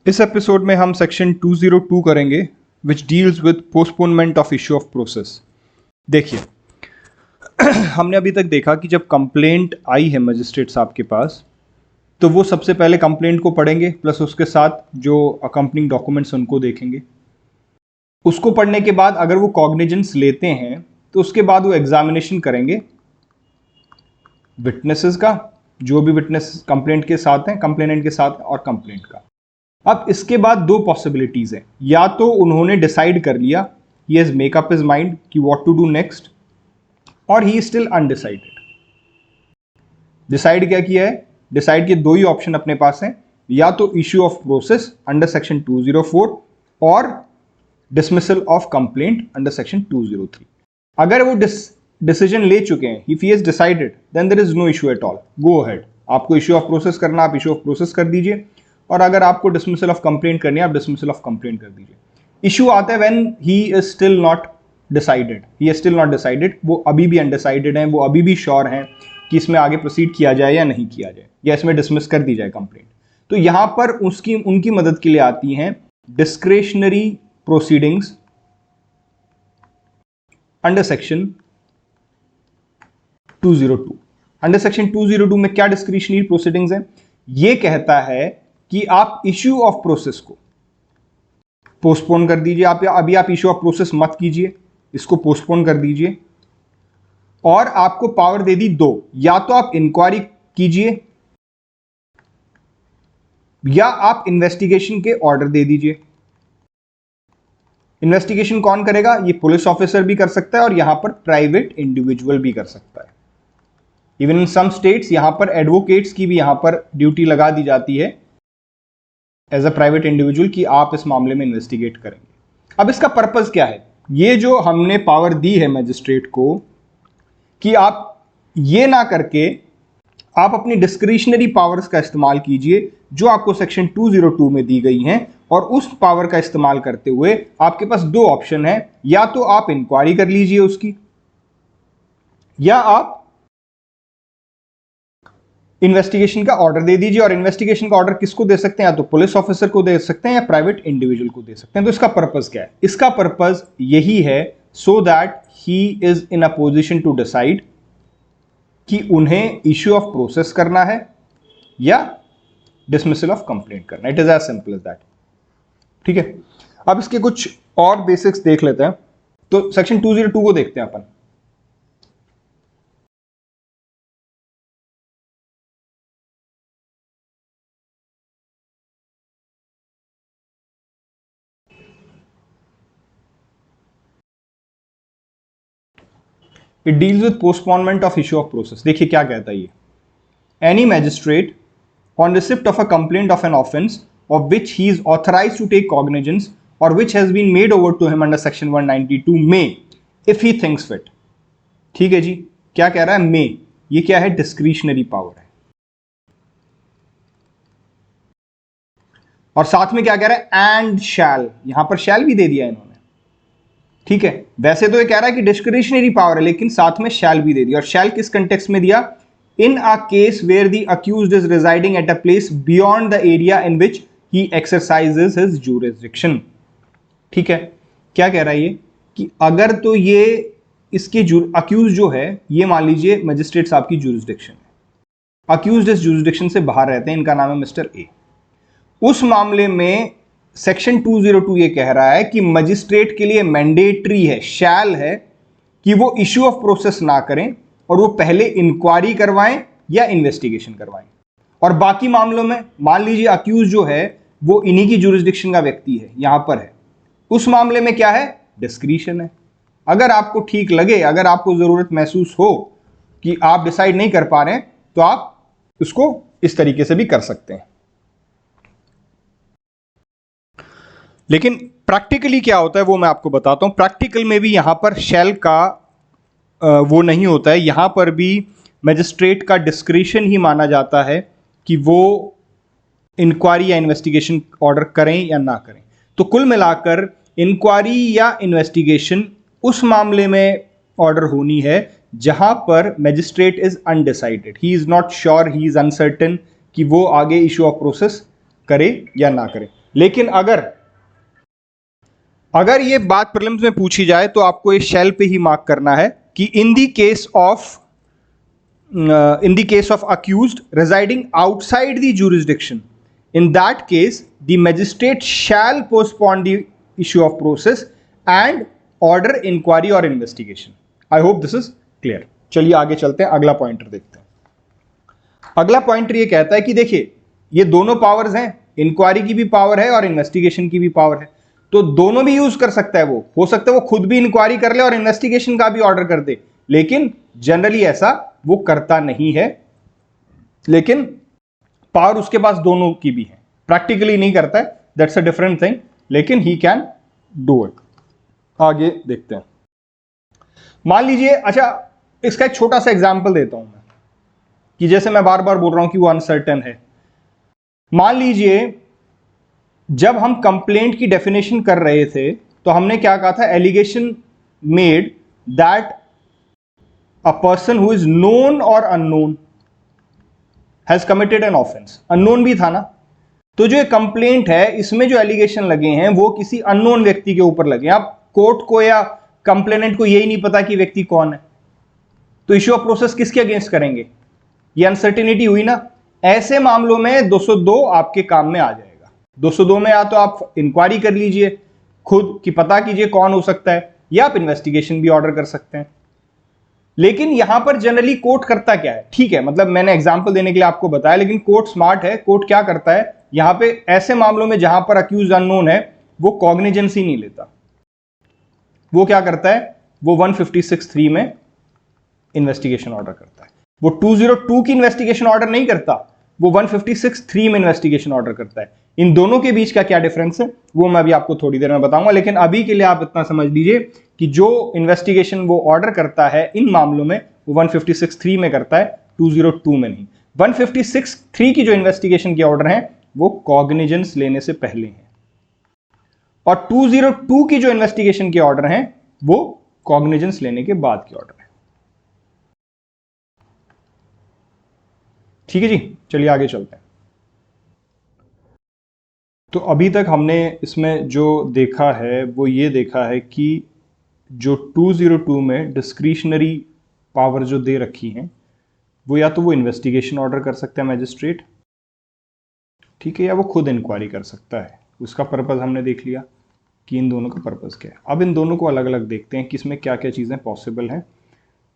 इस एपिसोड में हम सेक्शन 202 करेंगे which deals with postponement of issue of process. देखिए हमने अभी तक देखा कि जब कंप्लेंट आई है मजिस्ट्रेट साहब के पास तो वो सबसे पहले कंप्लेंट को पढ़ेंगे प्लस उसके साथ जो अकम्पनिंग डॉक्यूमेंट्स उनको देखेंगे। उसको पढ़ने के बाद अगर वो कॉग्निजेंस लेते हैं तो उसके बाद वो एग्जामिनेशन करेंगे विटनेसेस का, जो भी विटनेस कंप्लेंट के साथ हैं, कंप्लेनेंट के साथ और कंप्लेंट का। अब इसके बाद दो पॉसिबिलिटीज हैं, या तो उन्होंने डिसाइड कर लिया, he has make up his mind कि व्हाट टू डू नेक्स्ट, और he is still undecided. Decide क्या किया है? डिसाइड के दो ही ऑप्शन अपने पास हैं, या तो issue of process under section 204 और dismissal of complaint under section 203। अगर वो डिसीजन ले चुके हैं, if he has decided, then there is no issue at all, go ahead. आपको इश्यू ऑफ प्रोसेस करना, आप इश्यू ऑफ प्रोसेस कर दीजिए, और अगर आपको डिसमिसल ऑफ कंप्लेंट करनी है, आप डिसमिसल ऑफ कंप्लेंट कर दीजिए। इशू आता है when he is still not decided, he is still not decided, वो अभी भी अनडिसाइडेड हैं, वो अभी भी श्योर हैं कि इसमें आगे प्रोसीड किया जाए या नहीं किया जाए, या इसमें डिसमिस कर दी जाए कंप्लेंट। तो यहां पर उनकी मदद के लिए आती हैं discretionary proceedings under section 202। Under section 202 में क्या डिस्क्रिशनरी प्रोसीडिंग्स हैं? ये कहता है कि आप इश्यू ऑफ प्रोसेस को पोस्टपोन कर दीजिए, अभी आप इश्यू ऑफ प्रोसेस मत कीजिए, इसको पोस्टपोन कर दीजिए। और आपको पावर दे दी दो, या तो आप इंक्वायरी कीजिए या आप इन्वेस्टिगेशन के ऑर्डर दे दीजिए। इन्वेस्टिगेशन कौन करेगा? ये पुलिस ऑफिसर भी कर सकता है और यहां पर प्राइवेट इंडिविजुअल भी कर सकता है। इवन इन सम स्टेट्स यहां पर एडवोकेट्स की भी यहां पर ड्यूटी लगा दी जाती है एज अ प्राइवेट इंडिविजुअल कि आप इस मामले में इन्वेस्टिगेट करेंगे। अब इसका पर्पस क्या है? ये जो हमने पावर दी है मैजिस्ट्रेट को कि आप ये ना करके आप अपनी डिस्क्रिशनरी पावर्स का इस्तेमाल कीजिए जो आपको सेक्शन 202 में दी गई हैं, और उस पावर का इस्तेमाल करते हुए आपके पास दो ऑप्शन है, या तो आप इंक्वायरी कर लीजिए उसकी, या आप इन्वेस्टिगेशन का ऑर्डर दे दीजिए। और इन्वेस्टिगेशन का ऑर्डर किसको दे सकते हैं? या तो पुलिस ऑफिसर को दे सकते हैं या प्राइवेट इंडिविजुअल को दे सकते हैं। तो इसका पर्पस क्या है? इसका पर्पस यही है so that he is in a position to decide कि उन्हें इश्यू ऑफ प्रोसेस करना है या डिसमिसल ऑफ कंप्लेंट करना। It is as simple as that. ठीक है, अब इसके कुछ और बेसिक्स देख लेते हैं। तो सेक्शन 202 को देखते हैं अपन। It deals with postponement of issue of process. देखिए क्या कहता है ये। Any magistrate on receipt of a complaint of an offence of which he is authorised to take cognizance or which has been made over to him under section 192 में if he thinks fit. ठीक है जी, क्या कह रहा है? मे। ये क्या है? डिस्क्रिशनरी पावर है। और साथ में क्या कह रहा है? And shall. यहां पर शैल भी दे दिया इन्होंने। ठीक है, वैसे तो ये कह रहा है कि डिस्क्रिशनरी पावर है, लेकिन साथ में शैल भी दे दिया। और शैल किस कंटेक्स्ट में दिया? In a case where the accused is residing at a place beyond the area in which he exercises his jurisdiction. ठीक है, क्या कह रहा है ये कि अगर तो ये इसके अक्यूज जो है, ये मान लीजिए मजिस्ट्रेट साहब की ज्यूरिसडिक्शन है, अक्यूज्ड इस ज्यूरिसडिक्शन से बाहर रहते हैं, इनका नाम है मिस्टर ए। उस मामले में सेक्शन 202 ये कह रहा है कि मजिस्ट्रेट के लिए मैंडेटरी है, शैल है, कि वो इश्यू ऑफ प्रोसेस ना करें और वो पहले इंक्वायरी करवाएं या इन्वेस्टिगेशन करवाएं। और बाकी मामलों में मान लीजिए अक्यूज जो है वो इन्हीं की ज्यूरिसडिक्शन का व्यक्ति है, यहां पर है, उस मामले में क्या है? डिस्क्रिशन है। अगर आपको ठीक लगे, अगर आपको जरूरत महसूस हो कि आप डिसाइड नहीं कर पा रहे हैं, तो आप उसको इस तरीके से भी कर सकते हैं। लेकिन प्रैक्टिकली क्या होता है वो मैं आपको बताता हूं। प्रैक्टिकल में भी यहां पर शैल का वो नहीं होता है। यहां पर भी मैजिस्ट्रेट का डिस्क्रिशन ही माना जाता है कि वो इंक्वायरी या इन्वेस्टिगेशन ऑर्डर करें या ना करें। तो कुल मिलाकर इंक्वायरी या इन्वेस्टिगेशन उस मामले में ऑर्डर होनी है जहां पर magistrate is undecided, he is not sure, he is uncertain कि वो आगे इश्यू ऑफ प्रोसेस करे या ना करे। लेकिन अगर ये बात प्रीलिम्स में पूछी जाए तो आपको ये शेल पे ही मार्क करना है कि in the case of accused residing outside the jurisdiction, in that case the magistrate shall postpone the issue of process and order inquiry or investigation. I hope this is clear. चलिए आगे चलते हैं, अगला pointer देखते हैं। अगला pointer ये कहता है कि देखिए ये दोनों पावर्स हैं, इंक्वायरी की भी पावर है और इन्वेस्टिगेशन की भी पावर है, तो दोनों भी यूज कर सकता है। वो हो सकता है वो खुद भी इंक्वायरी कर ले और इन्वेस्टिगेशन का भी ऑर्डर कर दे, लेकिन जनरली ऐसा वो करता नहीं है। लेकिन पावर उसके पास दोनों की भी है, प्रैक्टिकली नहीं करता है, दैट्स अ डिफरेंट थिंग, लेकिन ही कैन डू इट। आगे देखते हैं। मान लीजिए, अच्छा इसका एक छोटा सा एग्जांपल देता हूं मैं, कि जैसे मैं बार बार बोल रहा हूं कि वो अनसर्टेन है। मान लीजिए जब हम कंप्लेंट की डेफिनेशन कर रहे थे तो हमने क्या कहा था, allegation made that a person who is known or unknown has committed an offence. Unknown भी था ना, तो जो ये कंप्लेंट है इसमें जो एलिगेशन लगे हैं वो किसी अननोन व्यक्ति के ऊपर लगे। अब कोर्ट को या कंप्लेनेंट को यही नहीं पता कि व्यक्ति कौन है, तो इश्यू ऑफ प्रोसेस किसके अगेंस्ट करेंगे? ये अनसर्टेनिटी हुई ना। ऐसे मामलों में 202 आपके काम में आ जाएगा। 202 में या तो आप इंक्वायरी कर लीजिए खुद कि पता कीजिए कौन हो सकता है, या आप इन्वेस्टिगेशन भी ऑर्डर कर सकते हैं। लेकिन यहां पर जनरली कोर्ट करता क्या है, ठीक है, मतलब मैंने एग्जांपल देने के लिए आपको बताया, लेकिन कोर्ट स्मार्ट है। कोर्ट क्या करता है यहां पे, ऐसे मामलों में जहां पर अक्यूज अननोन है वो कॉग्निजेंस ही नहीं लेता। वो क्या करता है, वो 156(3) में इन्वेस्टिगेशन ऑर्डर करता है। वो 202 की इन्वेस्टिगेशन ऑर्डर नहीं करता, वो 156(3) में इन्वेस्टिगेशन ऑर्डर करता है। इन दोनों के बीच का क्या डिफरेंस है वो मैं अभी आपको थोड़ी देर में बताऊंगा, लेकिन अभी के लिए आप इतना समझ लीजिए कि जो इन्वेस्टिगेशन वो ऑर्डर करता है इन मामलों में वो 156(3) में करता है, 202 में नहीं। 156(3) की जो इन्वेस्टिगेशन के ऑर्डर हैं वो कॉग्निजेंस लेने से पहले हैं, और 202 की जो इन्वेस्टिगेशन के ऑर्डर हैं वो कॉग्निजेंस लेने के बाद के ऑर्डर हैं। ठीक है जी, चलिए आगे चलते हैं। तो अभी तक हमने इसमें जो देखा है वो ये देखा है कि जो 202 में डिस्क्रिशनरी पावर जो दे रखी हैं वो या तो वो इन्वेस्टिगेशन ऑर्डर कर सकता है मैजिस्ट्रेट, ठीक है, या वो खुद इंक्वायरी कर सकता है। उसका पर्पस हमने देख लिया कि इन दोनों का पर्पस क्या है। अब इन दोनों को अलग अलग देखते हैं कि इसमें क्या क्या चीज़ें पॉसिबल हैं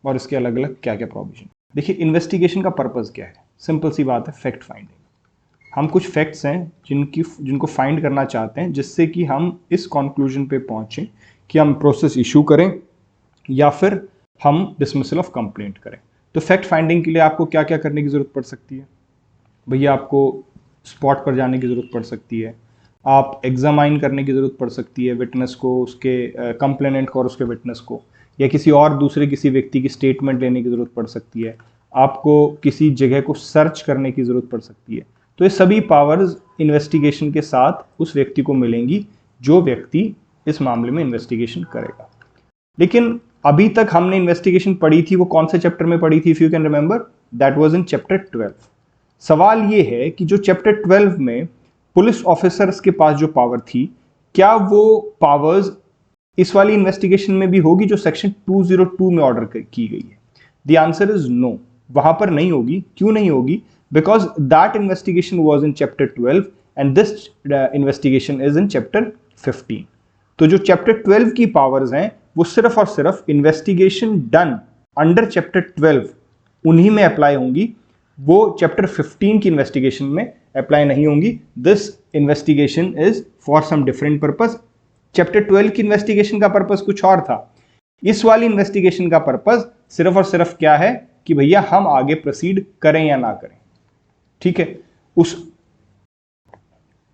और इसके अलग अलग क्या क्या प्रोविजन। देखिए इन्वेस्टिगेशन का पर्पस क्या है, सिंपल सी बात है, फैक्ट फाइंडिंग। हम कुछ फैक्ट्स हैं जिनको फाइंड करना चाहते हैं, जिससे कि हम इस कंक्लूजन पे पहुंचें कि हम प्रोसेस इशू करें या फिर हम डिसमिसल ऑफ कंप्लेंट करें। तो फैक्ट फाइंडिंग के लिए आपको क्या क्या करने की ज़रूरत पड़ सकती है? भैया आपको स्पॉट पर जाने की ज़रूरत पड़ सकती है, आप एग्जामाइन करने की ज़रूरत पड़ सकती है विटनेस को, उसके कंप्लेनेंट को और उसके विटनेस को, या किसी और दूसरे किसी व्यक्ति की स्टेटमेंट लेने की ज़रूरत पड़ सकती है, आपको किसी जगह को सर्च करने की ज़रूरत पड़ सकती है। तो ये सभी पावर्स इन्वेस्टिगेशन के साथ उस व्यक्ति को मिलेंगी जो व्यक्ति इस मामले में इन्वेस्टिगेशन करेगा। लेकिन अभी तक हमने इन्वेस्टिगेशन पढ़ी थी, वो कौन से चैप्टर में पढ़ी थी? If you can remember, that was in chapter 12। सवाल ये है कि जो चैप्टर 12 में पुलिस ऑफिसर्स के पास जो पावर थी, क्या वो पावर्स इस वाली इन्वेस्टिगेशन में भी होगी जो सेक्शन 202 में ऑर्डर की गई है? द आंसर इज नो, वहां पर नहीं होगी। क्यों नहीं होगी? Because that investigation was in chapter 12 and this investigation is in chapter 15। तो जो चैप्टर 12 की पावर्स हैं वो सिर्फ और सिर्फ इन्वेस्टिगेशन डन अंडर चैप्टर 12 उन्हीं में अप्लाई होंगी, वो चैप्टर 15 की इन्वेस्टिगेशन में अप्लाई नहीं होंगी। This investigation is for some different purpose. Chapter 12 की इन्वेस्टिगेशन का पर्पस कुछ और था, इस वाली इन्वेस्टिगेशन का पर्पस सिर्फ और सिर्फ क्या है कि भैया हम आगे प्रोसीड करें या ना करें। ठीक है, उस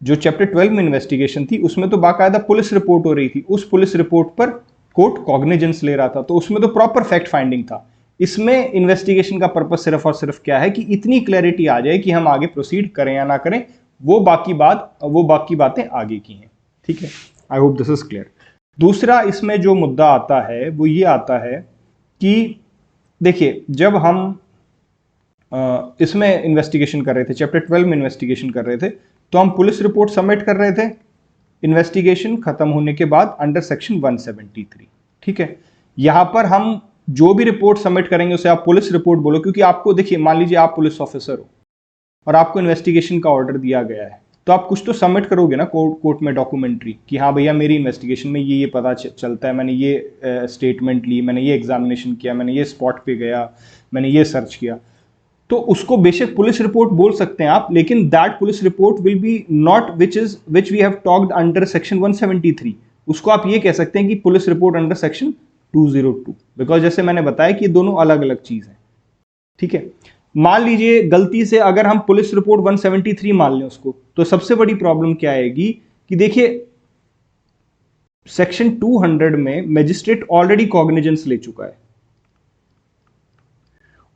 जो चैप्टर 12 में इन्वेस्टिगेशन थी उसमें तो बाकायदा पुलिस रिपोर्ट हो रही थी, उस पुलिस रिपोर्ट पर कोर्ट कॉग्निजेंस ले रहा था, तो उसमें तो प्रॉपर फैक्ट फाइंडिंग था। इसमें इन्वेस्टिगेशन का पर्पस सिर्फ और सिर्फ क्या है कि इतनी क्लैरिटी आ जाए कि हम आगे प्रोसीड करें या ना करें, वो बाकी बातें आगे की हैं। ठीक है, आई होप दिस इज क्लियर। दूसरा इसमें जो मुद्दा आता है वो ये आता है कि देखिए जब हम इसमें इन्वेस्टिगेशन कर रहे थे, चैप्टर 12 में इन्वेस्टिगेशन कर रहे थे, तो हम पुलिस रिपोर्ट सबमिट कर रहे थे इन्वेस्टिगेशन खत्म होने के बाद अंडर सेक्शन 173। ठीक है, यहां पर हम जो भी रिपोर्ट सबमिट करेंगे उसे आप पुलिस रिपोर्ट बोलो, क्योंकि आपको देखिए, मान लीजिए आप पुलिस ऑफिसर हो और आपको इन्वेस्टिगेशन का ऑर्डर दिया गया है, तो आप कुछ तो सबमिट करोगे ना कोर्ट में डॉक्यूमेंट्री कि हाँ भैया मेरी इन्वेस्टिगेशन में ये पता चलता है, मैंने ये स्टेटमेंट ली, मैंने ये एग्जामिनेशन किया, मैंने ये स्पॉट पे गया, मैंने ये सर्च किया। तो उसको बेशक पुलिस रिपोर्ट बोल सकते हैं आप, लेकिन that police report will be not which we have talked under section 173। उसको आप ये कह सकते हैं कि police report under section 202, because जैसे मैंने बताया कि ये दोनों अलग अलग चीज है। ठीक है, मान लीजिए गलती से अगर हम पुलिस रिपोर्ट 173 मान लें उसको, तो सबसे बड़ी प्रॉब्लम क्या आएगी कि देखिए सेक्शन 200 में मजिस्ट्रेट ऑलरेडी कॉग्निजेंस ले चुका है,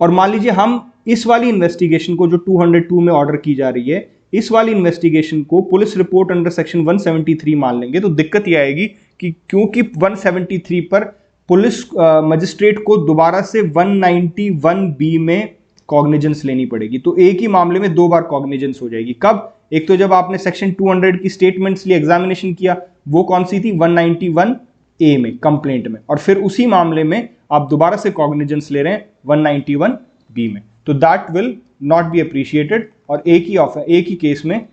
और मान लीजिए हम इस वाली इन्वेस्टिगेशन को जो 202 में ऑर्डर की जा रही है, इस वाली इन्वेस्टिगेशन को पुलिस रिपोर्ट अंडर सेक्शन 173 मान लेंगे, तो दिक्कत यह आएगी कि क्योंकि 173 पर पुलिस मजिस्ट्रेट को दोबारा से 191B में कॉग्निजेंस लेनी पड़ेगी। तो एक ही मामले में दो बार कॉग्निजेंस हो जाएगी। कब? एक तो जब आपने सेक्शन 200 की स्टेटमेंट्स लिए, एग्जामिनेशन किया, वो कौन सी थी? 191A में, कंप्लेंट में, और फिर उसी मामले में आप दोबारा से कॉग्निजेंस ले रहे हैं 191B में, तो that will not be appreciated, और एक ही केस में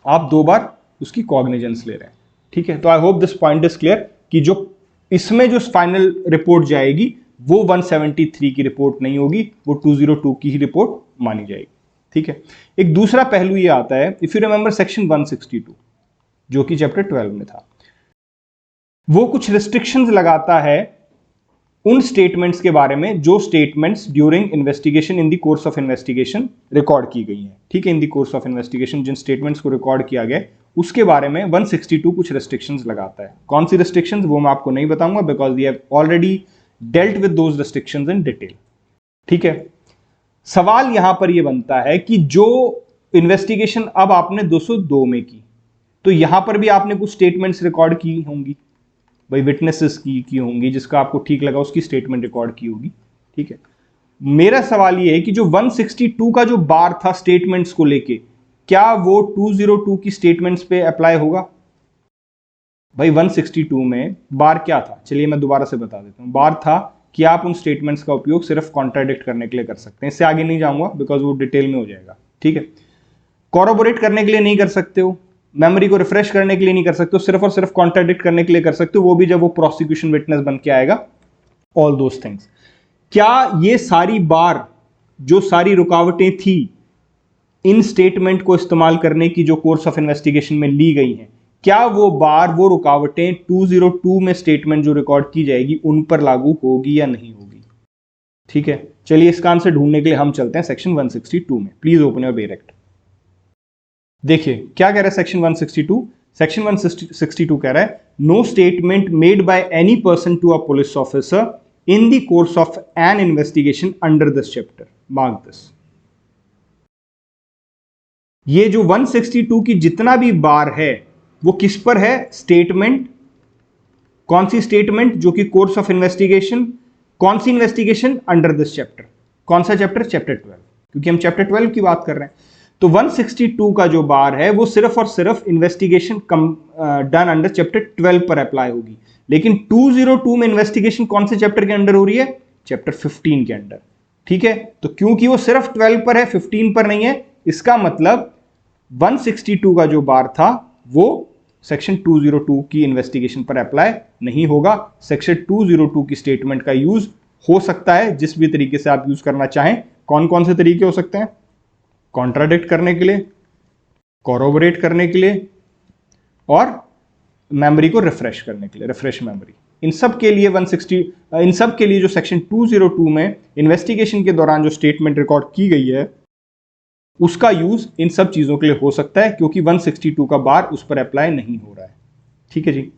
आप दो बार उसकी कॉग्निजेंस ले रहे हैं। ठीक है, तो आई hope this point is clear कि जो इसमें जो फाइनल रिपोर्ट जाएगी वो 173 की रिपोर्ट नहीं होगी, वो 202 की ही रिपोर्ट मानी जाएगी। ठीक है, एक दूसरा पहलू ये आता है, इफ यू रिमेंबर सेक्शन 162 जो कि चैप्टर 12 में था, वो कुछ रिस्ट्रिक्शंस लगाता है उन स्टेटमेंट्स के बारे में जो statements during investigation in the course of investigation record की गई हैं। ठीक है, in the course of investigation जिन स्टेटमेंट्स को रिकॉर्ड किया गया उसके बारे में 162 कुछ रिस्ट्रिक्शंस लगाता है। कौन सी रिस्ट्रिक्शंस वो मैं आपको नहीं बताऊंगा, because we have already dealt with those restrictions in detail. ठीक है, सवाल यहां पर यह बनता है कि जो इन्वेस्टिगेशन अब आपने 202 में की, तो यहां पर भी आपने कुछ स्टेटमेंट्स रिकॉर्ड की होंगी, भाई विटनेसेस की होंगी, जिसका आपको ठीक लगा उसकी स्टेटमेंट रिकॉर्ड की होगी। ठीक है, मेरा सवाल यह है कि जो 162 का जो बार था स्टेटमेंट्स को लेके, क्या वो 202 की स्टेटमेंट्स पे अप्लाई होगा? भाई 162 में बार क्या था, चलिए मैं दोबारा से बता देता हूं। बार था कि आप उन स्टेटमेंट्स का उपयोग सिर्फ कॉन्ट्राडिक्ट करने के लिए कर सकते हैं, इससे आगे नहीं जाऊंगा बिकॉज वो डिटेल में हो जाएगा। ठीक है, कॉरोबोरेट करने के लिए नहीं कर सकते हो, मेमोरी को रिफ्रेश करने के लिए नहीं कर सकते हो, सिर्फ और सिर्फ कॉन्ट्राडिक्ट करने के लिए कर सकते हो, वो भी जब वो प्रोसिक्यूशन विटनेस बन के आएगा। ऑल दोस थिंग्स, क्या ये सारी बार, जो सारी रुकावटें थी इन स्टेटमेंट को इस्तेमाल करने की जो कोर्स ऑफ इन्वेस्टिगेशन में ली गई हैं, क्या वो बार, वो रुकावटें 202 में स्टेटमेंट जो रिकॉर्ड की जाएगी उन पर लागू होगी या नहीं होगी? ठीक है, चलिए इसका आंसर ढूंढने के लिए हम चलते हैं सेक्शन 162 में। Please open your bare act. देखिए क्या कह रहा है सेक्शन 162। सेक्शन 162 कह रहा है, no statement made by any person to a police officer in the course of an investigation under this chapter, mark this. ये जो 162 की जितना भी बार है वो किस पर है? स्टेटमेंट। कौन सी स्टेटमेंट? जो कि कोर्स ऑफ इन्वेस्टिगेशन। कौन सी इन्वेस्टिगेशन? Under this chapter. कौन सा चैप्टर? चैप्टर 12, क्योंकि हम चैप्टर 12 की बात कर रहे हैं। तो 162 का जो बार है वो सिर्फ और सिर्फ इन्वेस्टिगेशन डन अंडर चैप्टर 12 पर अप्लाई होगी, लेकिन 202 में इन्वेस्टिगेशन कौन से चैप्टर के अंडर हो रही है? चैप्टर 15 के अंडर। ठीक है, तो क्योंकि वो सिर्फ 12 पर है, 15 पर नहीं है, इसका मतलब 162 का जो बार था वो सेक्शन 202 की इन्वेस्टिगेशन पर अप्लाई नहीं होगा। सेक्शन 202 की स्टेटमेंट का यूज हो सकता है जिस भी तरीके से आप यूज करना चाहें। कौन कौन से तरीके हो सकते हैं? कॉन्ट्राडिक्ट करने के लिए, कॉरोबोरेट करने के लिए, और मेमोरी को रिफ्रेश करने के लिए, रिफ्रेश मेमोरी। इन सब के लिए जो सेक्शन 202 में इन्वेस्टिगेशन के दौरान जो स्टेटमेंट रिकॉर्ड की गई है उसका यूज इन सब चीजों के लिए हो सकता है, क्योंकि 162 का बार उस पर अप्लाई नहीं हो रहा है। ठीक है जी,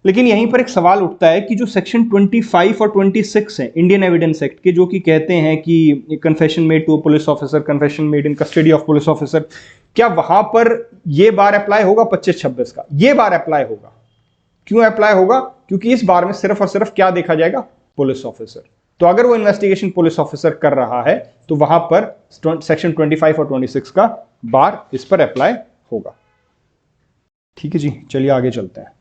लेकिन यहीं पर एक सवाल उठता है कि जो सेक्शन 25 और 26 है इंडियन एविडेंस एक्ट के, जो कि कहते हैं कि confession made to police officer, confession made in custody of police officer, क्या वहां पर यह बार अप्लाई होगा? 25-26 का यह बार अप्लाई होगा। क्यों अप्लाई होगा? क्योंकि इस बार में सिर्फ और सिर्फ क्या देखा जाएगा? Police officer. तो अगर वो इन्वेस्टिगेशन पुलिस ऑफिसर कर रहा है तो वहां पर सेक्शन 25 और 26 का बार इस पर अप्लाई होगा। ठीक है जी, चलिए आगे चलते हैं।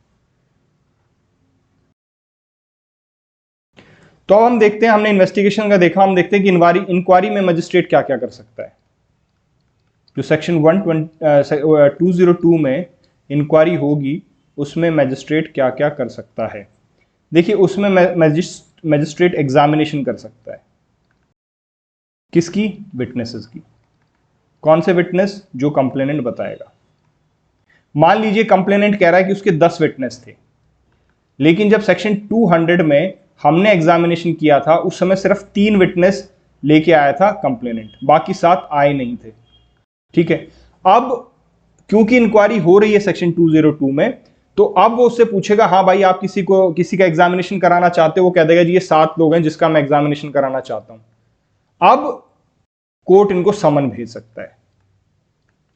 तो अब हम देखते हैं, हमने इन्वेस्टिगेशन का देखा, हम देखते हैं कि इंक्वायरी में मजिस्ट्रेट क्या क्या कर सकता है। जो सेक्शन 202 में इंक्वायरी होगी उसमें मजिस्ट्रेट क्या क्या कर सकता है। देखिए, उसमें मजिस्ट्रेट एग्जामिनेशन कर सकता है। किसकी? विटनेसेस की। कौन से विटनेस? जो कंप्लेनेंट बताएगा। मान लीजिए कंप्लेनेंट कह रहा है कि उसके 10 विटनेस थे, लेकिन जब सेक्शन 200 में हमने एग्जामिनेशन किया था उस समय सिर्फ 3 विटनेस लेके आया था कंप्लेनेंट, बाकी 7 आए नहीं थे। ठीक है, अब क्योंकि इंक्वायरी हो रही है सेक्शन 202 में, तो अब वो उससे पूछेगा, हाँ भाई आप किसी का एग्जामिनेशन कराना चाहते हो? वो कह देगा जी ये 7 लोग हैं जिसका मैं एग्जामिनेशन कराना चाहता हूं। अब कोर्ट इनको समन भेज सकता है।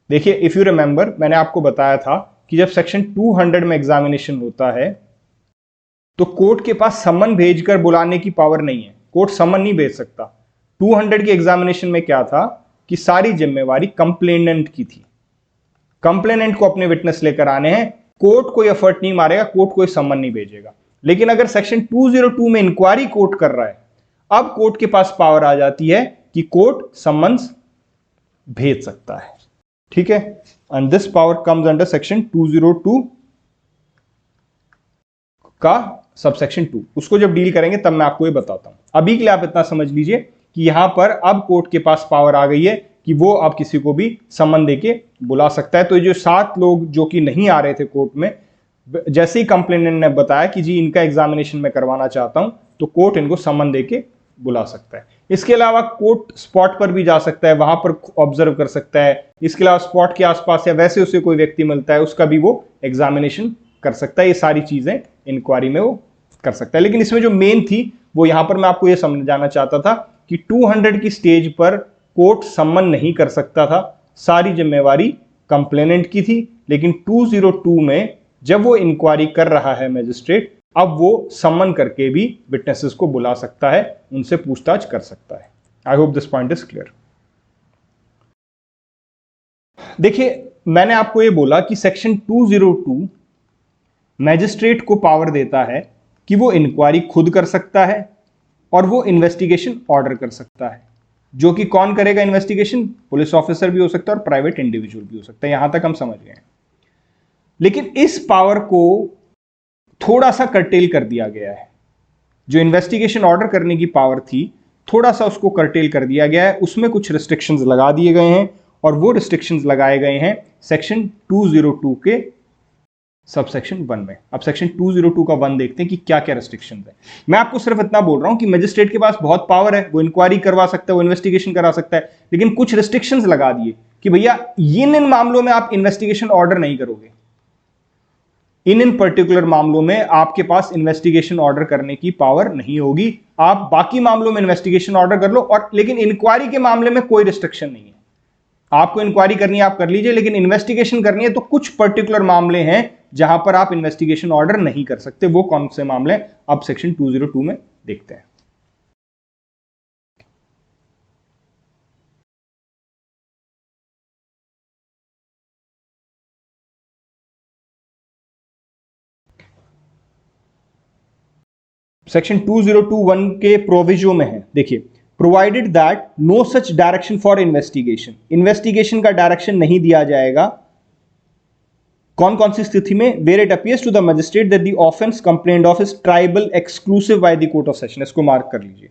देखिए, इफ यू रिमेंबर, मैंने आपको बताया था कि जब सेक्शन 200 में एग्जामिनेशन होता है तो कोर्ट के पास समन भेजकर बुलाने की पावर नहीं है। कोर्ट समन नहीं भेज सकता। 200 की एग्जामिनेशन में क्या था कि सारी जिम्मेवारी कंप्लेनेंट की थी। कंप्लेनेंट को अपने विटनेस लेकर आने हैं, कोर्ट कोई एफर्ट नहीं मारेगा, कोर्ट कोई समन नहीं भेजेगा। लेकिन अगर सेक्शन 202 में इंक्वायरी कोर्ट कर रहा है, अब कोर्ट के पास पावर आ जाती है कि कोर्ट समन्स भेज सकता है। ठीक है, and this power comes under section 202 का सबसेक्शन 2। उसको जब डील करेंगे तब मैं आपको ये बताता हूं। अभी के लिए आप इतना समझ लीजिए कि यहां पर अब कोर्ट के पास पावर आ गई है कि वो अब किसी को भी समन देके बुला सकता है। तो ये जो 7 लोग जो कि नहीं आ रहे थे कोर्ट में, जैसे ही कंप्लेनेंट ने बताया कि जी इनका एग्जामिनेशन मैं करवाना चाहता हूं, तो कोर्ट इनको समन देके बुला सकता है। इसके अलावा कोर्ट स्पॉट पर भी जा सकता है, वहां पर ऑब्जर्व कर सकता है। इसके अलावा स्पॉट के आसपास या वैसे उसे कोई व्यक्ति मिलता है, उसका भी वो एग्जामिनेशन कर सकता है। ये सारी चीजें इंक्वायरी में वो कर सकता है। लेकिन इसमें जो मेन थी वो यहां पर मैं आपको ये समझाना चाहता था कि 200 की स्टेज पर कोर्ट सम्मन नहीं कर सकता था, सारी जिम्मेवारी कंप्लेनेंट की थी। लेकिन 202 में जब वो इंक्वायरी कर रहा है मैजिस्ट्रेट, अब वो सम्मन करके भी विटनेसेस को बुला सकता है, उनसे पूछताछ कर सकता है। आई hope this point is clear. देखिए, मैंने आपको ये बोला कि सेक्शन 202 मैजिस्ट्रेट को पावर देता है कि वो इंक्वायरी खुद कर सकता है और वो इन्वेस्टिगेशन ऑर्डर कर सकता है। जो कि कौन करेगा इन्वेस्टिगेशन? पुलिस ऑफिसर भी हो सकता है और प्राइवेट इंडिविजुअल भी हो सकता है। यहां तक हम समझ गए। लेकिन इस पावर को थोड़ा सा कर्टेल कर दिया गया है। जो इन्वेस्टिगेशन ऑर्डर करने की पावर थी, थोड़ा सा उसको कर्टेल कर दिया गया है। उसमें कुछ रिस्ट्रिक्शंस लगा दिए गए हैं और वो रिस्ट्रिक्शंस लगाए गए हैं सेक्शन 202 के सबसेक्शन 1 में। अब सेक्शन 202 का 1 देखते हैं कि क्या क्या रिस्ट्रिक्शंस है। मैं आपको सिर्फ इतना बोल रहा हूं कि मजिस्ट्रेट के पास बहुत पावर है, वो इंक्वायरी करवा सकता है, वो इन्वेस्टिगेशन करा सकता है, लेकिन कुछ रिस्ट्रिक्शंस लगा दिए कि भैया इन मामलों में आप इन्वेस्टिगेशन ऑर्डर नहीं करोगे। इन पर्टिकुलर मामलों में आपके पास इन्वेस्टिगेशन ऑर्डर करने की पावर नहीं होगी। आप बाकी मामलों में इन्वेस्टिगेशन ऑर्डर कर लो, और लेकिन इंक्वायरी के मामले में कोई रिस्ट्रिक्शन नहीं है। आपको इंक्वायरी करनी है आप कर लीजिए, लेकिन इन्वेस्टिगेशन करनी है तो कुछ पर्टिकुलर मामले हैं जहां पर आप इन्वेस्टिगेशन ऑर्डर नहीं कर सकते। वो कौन से मामले? अब सेक्शन 202 में देखते हैं। सेक्शन 2021 के प्रोविजो में है, देखिए, provided that no such direction for investigation. Investigation का डायरेक्शन नहीं दिया जाएगा। कौन कौन सी स्थिति में? Where it appears to the magistrate that the offence complained of is triable exclusive by the court of session. इसको मार्क कर लीजिए।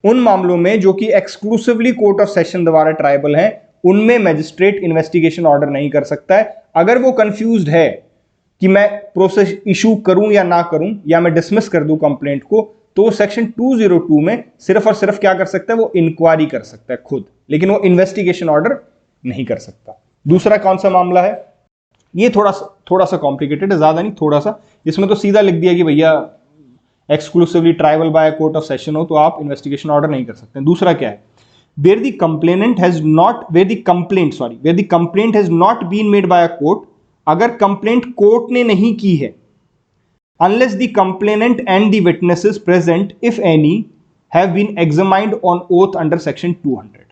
उन मामलों में जो कि एक्सक्लूसिवली कोर्ट ऑफ सेशन द्वारा ट्राइबल है, उनमें मजिस्ट्रेट इन्वेस्टिगेशन ऑर्डर नहीं कर सकता है। अगर वो कंफ्यूज्ड है कि मैं प्रोसेस इशू करूं या ना करूं, या मैं डिसमिस कर दूं कंप्लेंट को, तो सेक्शन 202 में सिर्फ और सिर्फ क्या कर सकता है? वो इंक्वायरी कर सकता है खुद, लेकिन वो इन्वेस्टिगेशन ऑर्डर नहीं कर सकता। दूसरा कौन सा मामला है? ये थोड़ा सा कॉम्प्लिकेटेड है, ज्यादा नहीं, थोड़ा सा। इसमें तो सीधा लिख दिया कि भैया exclusively tribal bye court of session हो तो आप इन्वेस्टिगेशन ऑर्डर नहीं कर सकते। दूसरा क्या है? Where the complainant has not been made by a court. अगर कंप्लेंट कोर्ट ने नहीं की है, unless the complainant and the witnesses present if any have been examined on oath under section 200।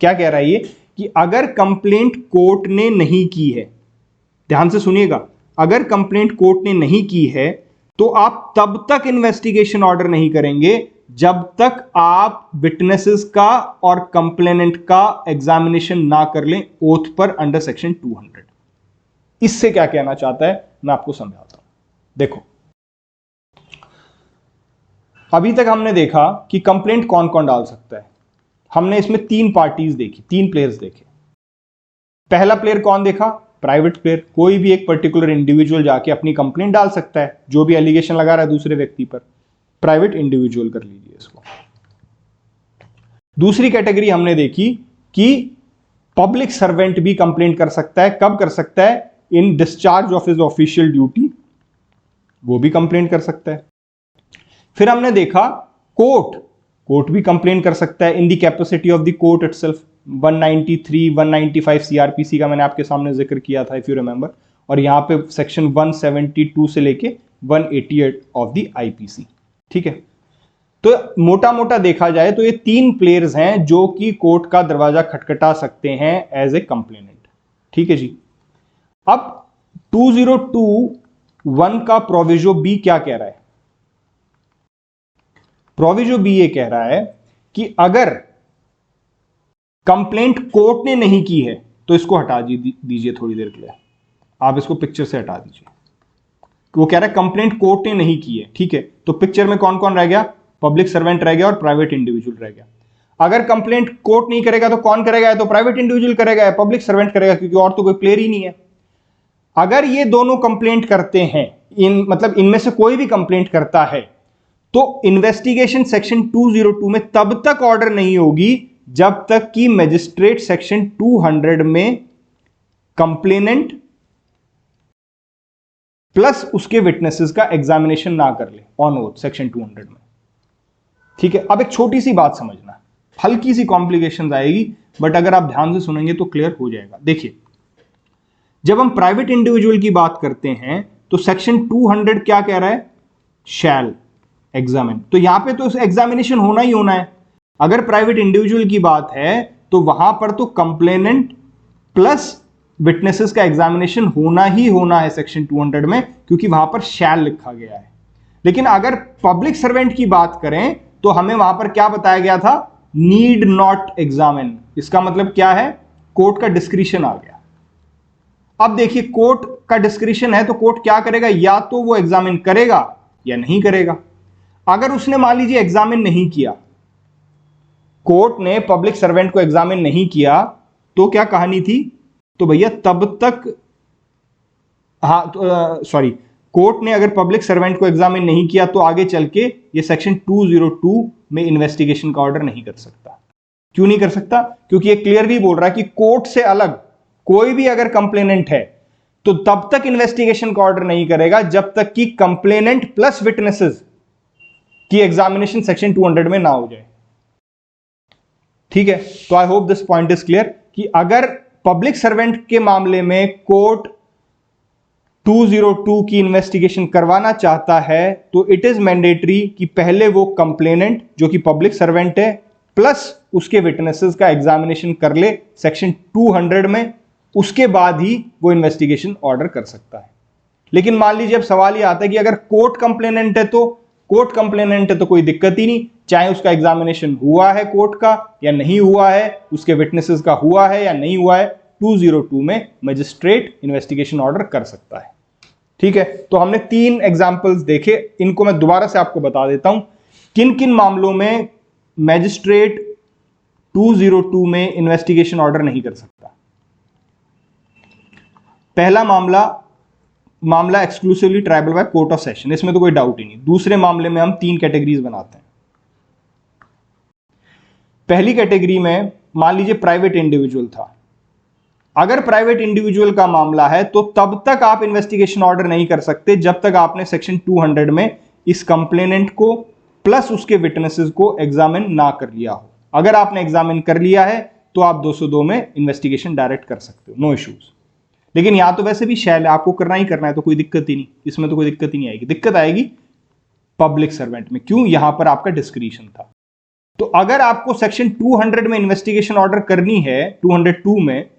क्या कह रहा है ये? कि अगर कंप्लेंट कोर्ट ने नहीं की है, ध्यान से सुनिएगा, अगर कंप्लेंट कोर्ट ने नहीं की है तो आप तब तक इन्वेस्टिगेशन ऑर्डर नहीं करेंगे जब तक आप विटनेसेस का और कंप्लेनेंट का एग्जामिनेशन ना कर लें ओथ पर अंडर सेक्शन 200। इससे क्या कहना चाहता है मैं आपको समझाता हूं। देखो, अभी तक हमने देखा कि कंप्लेंट कौन कौन डाल सकता है। हमने इसमें 3 पार्टीज देखी, 3 प्लेयर्स देखे। पहला प्लेयर कौन देखा? Private player. कोई भी एक पर्टिकुलर इंडिविजुअल जाके अपनी कंप्लेंट डाल सकता है, जो भी एलिगेशन लगा रहा है दूसरे व्यक्ति पर, प्राइवेट इंडिविजुअल कर लीजिए इसको। दूसरी कैटेगरी हमने देखी कि पब्लिक सर्वेंट भी कंप्लेंट कर सकता है। कब कर सकता है? इन discharge of his official duty, वो भी कंप्लेंट कर सकता है। फिर हमने देखा कोर्ट भी कंप्लेंट कर सकता है in the capacity of the court itself. 193 195 CrPC का मैंने आपके सामने जिक्र किया था, इफ यू रिमेंबर, और यहां पे सेक्शन 172 से लेके 188 ऑफ द आईपीसी। ठीक है, तो मोटा मोटा देखा जाए तो ये 3 प्लेयर्स हैं जो कि कोर्ट का दरवाजा खटखटा सकते हैं एज ए कंप्लेनेंट। ठीक है जी। अब 2021 का प्रोविजो बी क्या कह रहा है? प्रोविजो बी ये कह रहा है कि अगर कंप्लेंट कोर्ट ने नहीं की है तो इसको हटा दीजिए थोड़ी देर के लिए, आप इसको पिक्चर से हटा दीजिए। वो कह रहा है कंप्लेंट कोर्ट ने नहीं की है। ठीक है, तो पिक्चर में कौन कौन रह गया? पब्लिक सर्वेंट रह गया और प्राइवेट इंडिविजुअल रह गया। अगर कंप्लेंट कोर्ट नहीं करेगा तो कौन करेगा? तो प्राइवेट इंडिविजुअल करेगा या पब्लिक सर्वेंट करेगा, क्योंकि और तो कोई प्लेयर ही नहीं है। अगर ये दोनों कंप्लेंट करते हैं, मतलब इनमें से कोई भी कंप्लेंट करता है, तो इन्वेस्टिगेशन सेक्शन 202 में तब तक ऑर्डर नहीं होगी जब तक कि मजिस्ट्रेट सेक्शन 200 में कंप्लेनेंट प्लस उसके विटनेसेस का एग्जामिनेशन ना कर ले ऑन ओथ सेक्शन 200 में। ठीक है, अब एक छोटी सी बात समझना, हल्की सी कॉम्प्लिकेशन आएगी, बट अगर आप ध्यान से सुनेंगे तो क्लियर हो जाएगा। देखिए, जब हम प्राइवेट इंडिविजुअल की बात करते हैं तो सेक्शन 200 क्या कह रहा है? शैल एग्जामिन। तो यहां पे तो एग्जामिनेशन होना ही होना है। अगर प्राइवेट इंडिविजुअल की बात है तो वहां पर तो कंप्लेनेंट प्लस विटनेसेस का एग्जामिनेशन होना ही होना है सेक्शन 200 में, क्योंकि वहां पर शैल लिखा गया है। लेकिन अगर पब्लिक सर्वेंट की बात करें तो हमें वहां पर क्या बताया गया था? Need not examine. इसका मतलब क्या है? कोर्ट का डिस्क्रिशन आ गया। अब देखिए, कोर्ट का डिस्क्रिशन है तो कोर्ट क्या करेगा? या तो वो एग्जामिन करेगा या नहीं करेगा। अगर उसने मान लीजिए एग्जामिन नहीं किया, कोर्ट ने पब्लिक सर्वेंट को एग्जामिन नहीं किया, तो क्या कहानी थी? तो भैया तब तक, सॉरी, कोर्ट ने अगर पब्लिक सर्वेंट को एग्जामिन नहीं किया तो आगे चल के ये सेक्शन 202 में इन्वेस्टिगेशन का ऑर्डर नहीं कर सकता। क्यों नहीं कर सकता? क्योंकि ये क्लियरली बोल रहा है कि कोर्ट से अलग कोई भी अगर कंप्लेनेंट है तो तब तक इन्वेस्टिगेशन का ऑर्डर नहीं करेगा जब तक कि कंप्लेनेंट प्लस विटनेसेस की एग्जामिनेशन सेक्शन 200 में ना हो जाए। ठीक है, तो आई hope this point is clear कि अगर पब्लिक सर्वेंट के मामले में कोर्ट 202 की इन्वेस्टिगेशन करवाना चाहता है तो इट इज मैंडेटरी कि पहले वो कंप्लेनेंट जो कि पब्लिक सर्वेंट है प्लस उसके विटनेसेस का एग्जामिनेशन कर ले सेक्शन 200 में, उसके बाद ही वो इन्वेस्टिगेशन ऑर्डर कर सकता है। लेकिन मान लीजिए अब सवाल ये आता है कि अगर कोर्ट कंप्लेनेंट है तो कोई दिक्कत ही नहीं, चाहे उसका एग्जामिनेशन हुआ है कोर्ट का या नहीं हुआ है, उसके विटनेसेस का हुआ है या नहीं हुआ है, 202 में मजिस्ट्रेट इन्वेस्टिगेशन ऑर्डर कर सकता है। ठीक है, तो हमने 3 एग्जांपल्स देखे, इनको मैं दोबारा से आपको बता देता हूं किन किन मामलों में मजिस्ट्रेट 202 में इन्वेस्टिगेशन ऑर्डर नहीं कर सकता। पहला मामला exclusively tribal bye court of session, इसमें तो कोई डाउट ही नहीं। दूसरे मामले में हम 3 कैटेगरीज बनाते हैं। पहली कैटेगरी में मान लीजिए प्राइवेट इंडिविजुअल था। अगर प्राइवेट इंडिविजुअल का मामला है तो तब तक आप इन्वेस्टिगेशन ऑर्डर नहीं कर सकते जब तक आपने सेक्शन 200 में इस कंप्लेनेंट को प्लस उसके विटनेसेस को एग्जामिन ना कर लिया हो। अगर आपने एग्जामिन कर लिया है तो आप 202 में इन्वेस्टिगेशन डायरेक्ट कर सकते हो, नो इश्यूज। लेकिन यहां तो वैसे भी शैल आपको करना ही करना है, तो कोई दिक्कत ही नहीं, इसमें तो कोई दिक्कत ही नहीं आएगी। दिक्कत आएगी पब्लिक सर्वेंट में। क्यों? यहां पर आपका डिस्क्रिशन था। तो अगर आपको सेक्शन 200 में इन्वेस्टिगेशन ऑर्डर करनी है, 202 में,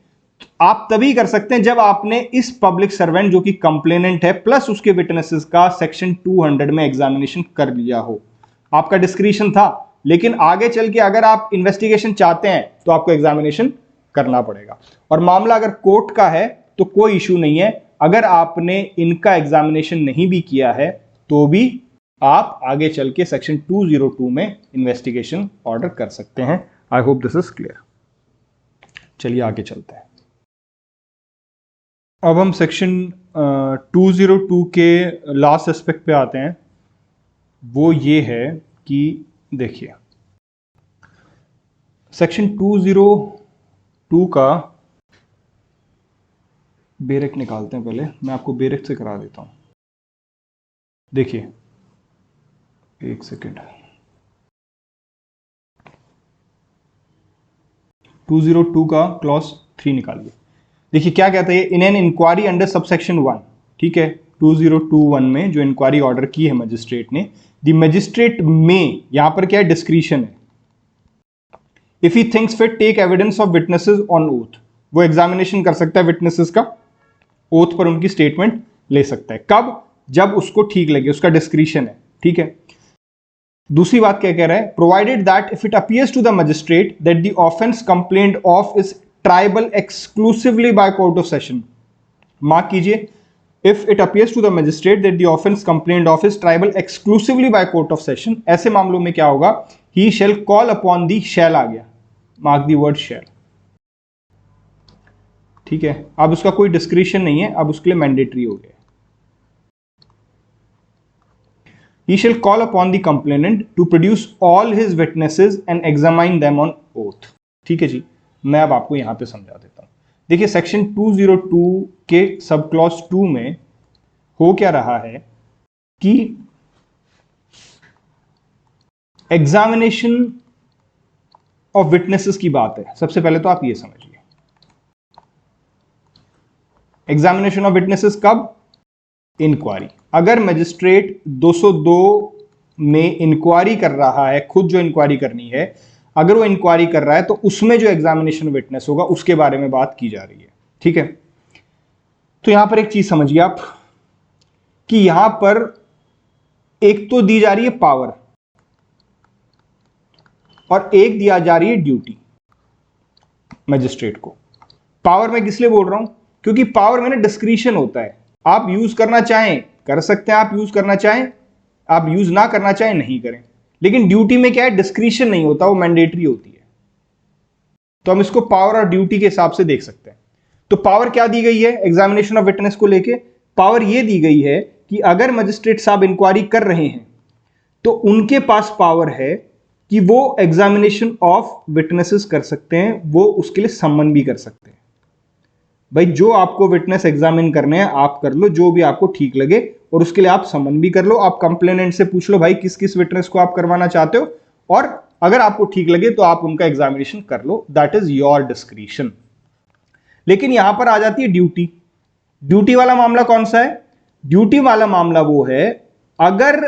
आप तभी कर सकते हैं जब आपने इस पब्लिक सर्वेंट जो कि कंप्लेनेंट है प्लस उसके विटनेसेस का सेक्शन 200 में एग्जामिनेशन कर लिया हो। आपका डिस्क्रिशन था, लेकिन आगे चल के अगर आप इन्वेस्टिगेशन चाहते हैं तो आपको एग्जामिनेशन करना पड़ेगा। और मामला अगर कोर्ट का है तो कोई इशू नहीं है, अगर आपने इनका एग्जामिनेशन नहीं भी किया है तो भी आप आगे चल के सेक्शन 202 में इन्वेस्टिगेशन ऑर्डर कर सकते हैं। आई होप दिस इज क्लियर। चलिए आगे चलते हैं। अब हम सेक्शन 202 के लास्ट एस्पेक्ट पे आते हैं। वो ये है कि देखिए, सेक्शन 202 का बेरेक निकालते हैं। पहले मैं आपको बेरेक से करा देता हूं। देखिए, एक सेकेंड, 202 का क्लॉज 3 निकालिए। देखिए क्या कहता है, in an inquiry under subsection 1, ठीक है, 2021 में जो इंक्वायरी ऑर्डर की है मजिस्ट्रेट ने, द मजिस्ट्रेट में, यहां पर क्या है, डिस्क्रिशन है, if he thinks fit take evidence of witnesses on oath, वो एग्जामिनेशन कर सकता है विटनेसेस का, ओथ पर उनकी स्टेटमेंट ले सकता है। कब? जब उसको ठीक लगे, उसका डिस्क्रिशन है, ठीक है। दूसरी बात क्या कह रहा है, provided that if it appears to the magistrate that the offence complained of is triable exclusively by court of session. Mark कीजिए, if it appears to the magistrate that the offence complained of is triable exclusively by court of session, ऐसे मामलों में क्या होगा, ही शैल call upon the, शैल आ गया, mark the word शैल, ठीक है। अब उसका कोई डिस्क्रिशन नहीं है, अब उसके लिए मैंडेटरी हो गया। He shall call upon the complainant to produce all his witnesses and examine them on oath। ठीक है जी, मैं अब आपको यहां पे समझा देता हूं। देखिए, सेक्शन 202 के सब क्लॉज 2 में हो क्या रहा है कि एग्जामिनेशन ऑफ विटनेसेस की बात है। सबसे पहले तो आप ये समझिए, एग्जामिनेशन ऑफ विटनेसेस कब? इंक्वायरी। अगर मजिस्ट्रेट 202 में इंक्वायरी कर रहा है, खुद जो इंक्वायरी करनी है, अगर वो इंक्वायरी कर रहा है तो उसमें जो एग्जामिनेशन विटनेस होगा उसके बारे में बात की जा रही है, ठीक है। तो यहां पर एक चीज समझिए आप कि यहां पर एक तो दी जा रही है पावर और एक दिया जा रही है ड्यूटी मजिस्ट्रेट को। पावर में किस लिए बोल रहा हूं? क्योंकि पावर में ना डिस्क्रिशन होता है, आप यूज करना चाहें कर सकते हैं, आप यूज करना चाहें, आप यूज ना करना चाहें नहीं करें। लेकिन ड्यूटी में क्या है, डिस्क्रिशन नहीं होता, वो मैंडेटरी होती है। तो हम इसको पावर और ड्यूटी के हिसाब से देख सकते हैं। तो पावर क्या दी गई है एग्जामिनेशन ऑफ विटनेस को लेके? पावर यह दी गई है कि अगर मजिस्ट्रेट साहब इंक्वायरी कर रहे हैं तो उनके पास पावर है कि वो एग्जामिनेशन ऑफ विटनेसेस कर सकते हैं, वो उसके लिए सम्मन भी कर सकते हैं। भाई, जो आपको विटनेस एग्जामिन करने हैं आप कर लो, जो भी आपको ठीक लगे, और उसके लिए आप समन भी कर लो। आप कंप्लेनेंट से पूछ लो भाई किस किस विटनेस को आप करवाना चाहते हो, और अगर आपको ठीक लगे तो आप उनका एग्जामिनेशन कर लो, दैट इज योर डिस्क्रिशन। लेकिन यहां पर आ जाती है ड्यूटी। ड्यूटी वाला मामला कौन सा है? ड्यूटी वाला मामला वो है अगर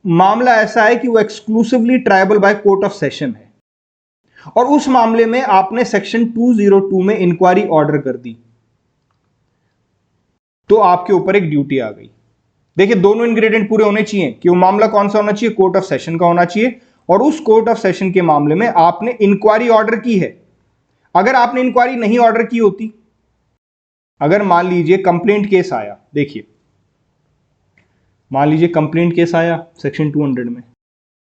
मामला ऐसा है कि वो exclusively tribal bye court of session है और उस मामले में आपने सेक्शन 202 में इंक्वायरी ऑर्डर कर दी, तो आपके ऊपर एक ड्यूटी आ गई। देखिए, दोनों इंग्रेडिएंट पूरे होने चाहिए कि वो मामला कौन सा होना चाहिए, कोर्ट ऑफ सेशन का होना चाहिए, और उस कोर्ट ऑफ सेशन के मामले में आपने इंक्वायरी ऑर्डर की है। अगर आपने इंक्वायरी नहीं ऑर्डर की होती, अगर मान लीजिए कंप्लेंट केस आया, देखिए मान लीजिए कंप्लेंट केस आया सेक्शन 200 में,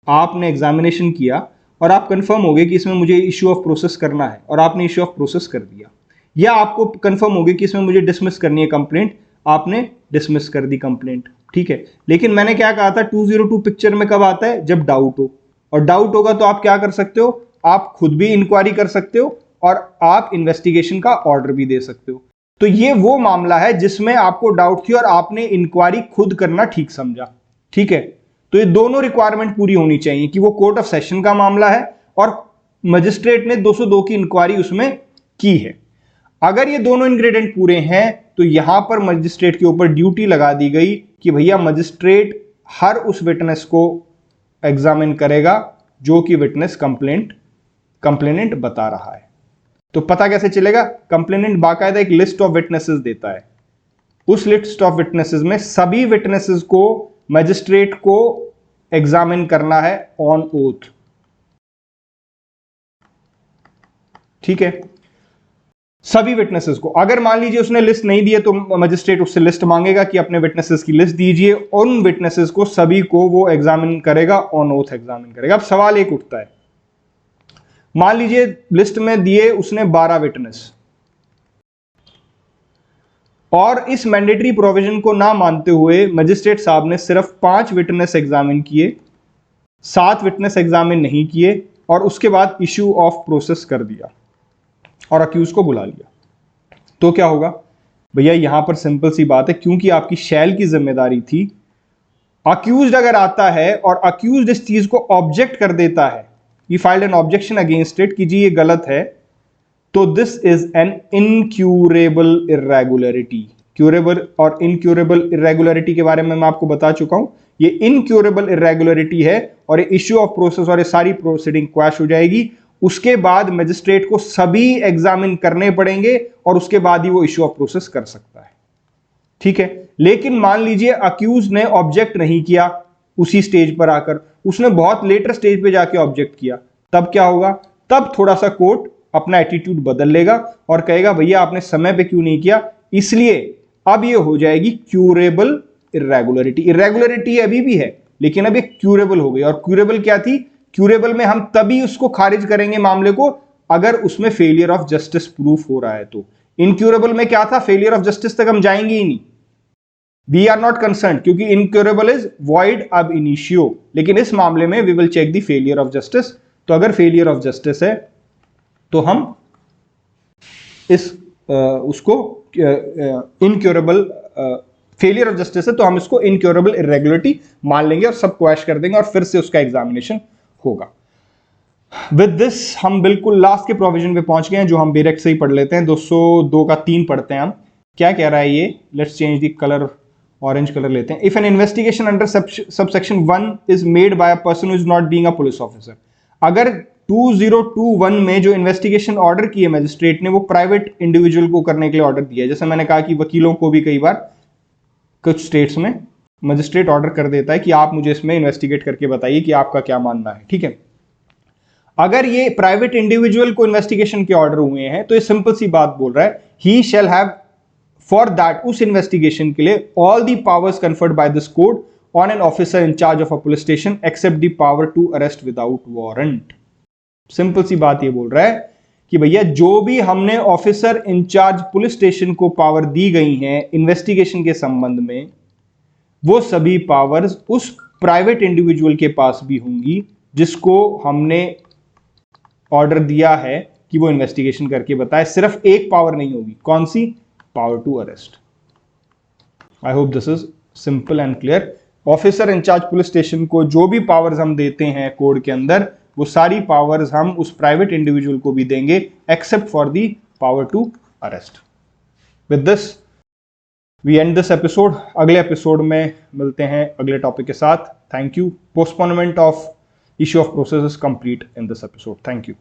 आपने एग्जामिनेशन किया और आप कंफर्म हो गए कि इसमें मुझे इश्यू ऑफ प्रोसेस करना है और आपने इश्यू ऑफ प्रोसेस कर दिया, या आपको कंफर्म हो गया कि इसमें मुझे डिसमिस करनी है कंप्लेंट, आपने डिसमिस कर दी कंप्लेंट, ठीक है। लेकिन मैंने क्या कहा था, 202 पिक्चर में कब आता है? जब डाउट हो, और डाउट होगा तो आप क्या कर सकते हो, आप खुद भी इंक्वायरी कर सकते हो और आप इन्वेस्टिगेशन का ऑर्डर भी दे सकते हो। तो ये वो मामला है जिसमें आपको डाउट थी और आपने इंक्वायरी खुद करना ठीक समझा, ठीक है। तो ये दोनों रिक्वायरमेंट पूरी होनी चाहिए कि वो कोर्ट ऑफ सेशन का मामला है और मजिस्ट्रेट ने 202 की इंक्वायरी उसमें की है। अगर ये दोनों इंग्रेडिएंट पूरे हैं तो यहां पर मजिस्ट्रेट के ऊपर ड्यूटी लगा दी गई कि भैया मजिस्ट्रेट हर उस विटनेस को एग्जामिन करेगा जो कि विटनेस कंप्लेनेंट बता रहा है। तो पता कैसे चलेगा? कंप्लेनेंट बाकायदा एक लिस्ट ऑफ विटनेसेस देता है, उस लिस्ट ऑफ विटनेसेस में सभी विटनेसेस को मजिस्ट्रेट को एग्जामिन करना है ऑन ओथ। ठीक है, सभी विटनेसेस को। अगर मान लीजिए उसने लिस्ट नहीं दी है तो मजिस्ट्रेट उससे लिस्ट मांगेगा कि अपने विटनेसेस की लिस्ट दीजिए, उन विटनेसेस को सभी को वो एग्जामिन करेगा, ऑन ओथ एग्जामिन करेगा। अब सवाल एक उठता है, मान लीजिए लिस्ट में दिए उसने 12 विटनेस और इस मैंडेटरी प्रोविजन को ना मानते हुए मजिस्ट्रेट साहब ने सिर्फ 5 विटनेस एग्जामिन किए, 7 विटनेस एग्जामिन नहीं किए और उसके बाद इश्यू ऑफ प्रोसेस कर दिया और अक्यूज को बुला लिया। तो क्या होगा भैया? यहां पर सिंपल सी बात है, क्योंकि आपकी शैल की जिम्मेदारी थी, अक्यूज्ड अगर आता है और अक्यूज्ड इस चीज को ऑब्जेक्ट कर देता है, ये filed an objection against it कि जी ये गलत है, तो this is an incurable irregularity. Curable और इनक्यूरेबल इरेगुलरिटी के बारे में मैं आपको बता चुका हूं। ये इनक्यूरेबल इरेगुलरिटी है और ये इश्यू ऑफ प्रोसेस और ये सारी प्रोसीडिंग क्वैश हो जाएगी। उसके बाद मजिस्ट्रेट को सभी एग्जामिन करने पड़ेंगे और उसके बाद ही वो इश्यू ऑफ प्रोसेस कर सकता है। ठीक है, लेकिन मान लीजिए अक्यूज ने ऑब्जेक्ट नहीं किया उसी स्टेज पर आकर, उसने बहुत लेटर स्टेज पे जाके ऑब्जेक्ट किया, तब क्या होगा? तब थोड़ा सा कोर्ट अपना एटीट्यूड बदल लेगा और कहेगा भैया आपने समय पे क्यों नहीं किया, इसलिए अब ये हो जाएगी क्यूरेबल इरेगुलरिटी। इरेगुलरिटी अभी भी है लेकिन अब ये क्यूरेबल हो गई। और क्यूरेबल क्या थी? क्यूरेबल में हम तभी उसको खारिज करेंगे मामले को अगर उसमें फेलियर ऑफ जस्टिस प्रूफ हो रहा है। तो इनक्यूरेबल में क्या था? फेलियर ऑफ जस्टिस तक हम जाएंगे ही नहीं, वी आर नॉट कंसर्न, क्योंकि incurable is void ab initio. लेकिन इस मामले में we will check the failure of justice. तो अगर फेलियर ऑफ जस्टिस है तो हम उसको इनक्यूरेबल, फेलियर ऑफ जस्टिस है तो हम इसको इनक्यूरेबल इरेगुलरिटी मान लेंगे और सब क्वैश कर देंगे और फिर से उसका एग्जामिनेशन होगा। विद दिस हम बिल्कुल लास्ट के प्रोविजन पे पहुंच गए हैं, जो हम डायरेक्ट से ही पढ़ लेते हैं। 202 का 3 पढ़ते हैं हम। क्या कह रहा है ये? Let's change the colour, orange colour लेते हैं। If N investigation under subsection 1 is made by a person who is not being a police officer, अगर 2021 में जो इन्वेस्टिगेशन ऑर्डर किए मजिस्ट्रेट ने वो प्राइवेट इंडिविजुअल को करने के लिए ऑर्डर दिया है, जैसे मैंने कहा कि वकीलों को भी कई बार कुछ स्टेट्स में मजिस्ट्रेट ऑर्डर कर देता है कि आप मुझे इसमें इन्वेस्टिगेट करके बताइए कि आपका क्या मानना है। ठीक है, अगर ये प्राइवेट इंडिविजुअल को इन्वेस्टिगेशन के ऑर्डर हुए हैं तो ये सिंपल सी बात बोल रहा है, he shall have for that, उस इन्वेस्टिगेशन के लिए, all the powers conferred by this code on an officer in charge of a police station except the power to arrest without warrant. Simple सी बात ये बोल रहा है कि भैया जो भी हमने ऑफिसर इंचार्ज पुलिस स्टेशन को पावर दी गई हैं इन्वेस्टिगेशन के संबंध में, वो सभी पावर्स उस प्राइवेट इंडिविजुअल के पास भी होंगी जिसको हमने ऑर्डर दिया है कि वो इन्वेस्टिगेशन करके बताए। सिर्फ एक पावर नहीं होगी, कौन सी? Power to arrest. I hope this is simple and clear. Officer in charge police station को जो भी पावर्स हम देते हैं कोड के अंदर, वो सारी पावर्स हम उस प्राइवेट इंडिविजुअल को भी देंगे except for the power to arrest. With this we end this episode. अगले एपिसोड में मिलते हैं अगले टॉपिक के साथ। Thank you. Postponement of issue of process is complete in this episode. Thank you.